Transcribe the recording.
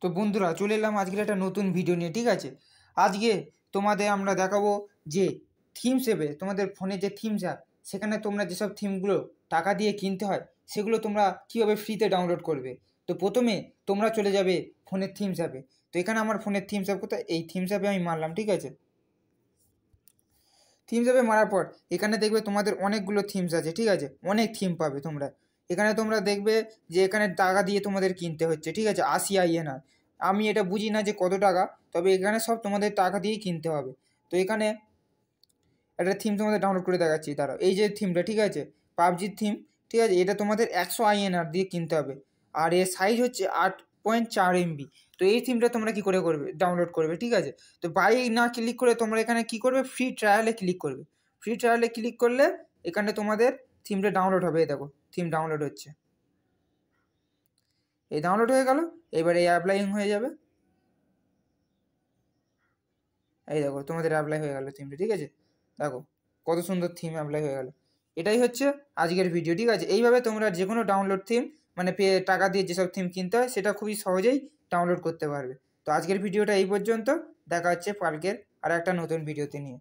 তো বন্ধুরা চলে এলাম আজকের একটা নতুন ভিডিও নিয়ে। ঠিক আছে, আজকে তোমাদের আমরা দেখাবো যে থিমস অ্যাপে তোমাদের ফোনে যে থিমস অ্যাপ, সেখানে তোমরা যেসব থিমগুলো টাকা দিয়ে কিনতে হয় সেগুলো তোমরা কীভাবে ফ্রিতে ডাউনলোড করবে। তো প্রথমে তোমরা চলে যাবে ফোনের থিমস অ্যাপে। তো এখানে আমার ফোনের থিমস অ্যাপ কোথায়, এই থিমস অ্যাপে আমি মারলাম। ঠিক আছে, থিমস অ্যাপে মারার পর এখানে দেখবে তোমাদের অনেকগুলো থিমস আছে। ঠিক আছে, অনেক থিম পাবে তোমরা এখানে। তোমরা দেখবে যে এখানে টাকা দিয়ে তোমাদের কিনতে হচ্ছে। ঠিক আছে, 80 INR। আমি এটা বুঝি না যে কত টাকা, তবে এখানে সব তোমাদের টাকা দিয়েই কিনতে হবে। তো এখানে একটা থিম তোমাদের ডাউনলোড করে দেখাচ্ছি, তারা এই যে থিমটা, ঠিক আছে, পাবজির থিম। ঠিক আছে, এটা তোমাদের 100 INR দিয়ে কিনতে হবে, আর এর সাইজ হচ্ছে 8.4 MB। তো এই থিমটা তোমরা কি করে করবে, ডাউনলোড করবে। ঠিক আছে, তো বাই না ক্লিক করে তোমরা এখানে কি করবে, ফ্রি ট্রায়ালে ক্লিক করবে। ফ্রি ট্রায়ালে ক্লিক করলে এখানে তোমাদের থিমটা ডাউনলোড হবে। এই দেখো থিম ডাউনলোড হচ্ছে, এই ডাউনলোড হয়ে গেল। এবারে এই অ্যাপ্লাইং হয়ে যাবে। এই দেখো তোমাদের অ্যাপ্লাই হয়ে গেল থিমটা। ঠিক আছে, দেখো কত সুন্দর থিম অ্যাপ্লাই হয়ে গেল। এটাই হচ্ছে আজকের ভিডিও। ঠিক আছে, এইভাবে তোমরা যে কোনো ডাউনলোড থিম, মানে টাকা দিয়ে যেসব থিম কিনতে হয় সেটা খুবই সহজেই ডাউনলোড করতে পারবে। তো আজকের ভিডিওটা এই পর্যন্ত, দেখা হচ্ছে কালকের আর একটা নতুন ভিডিওতে নিয়ে।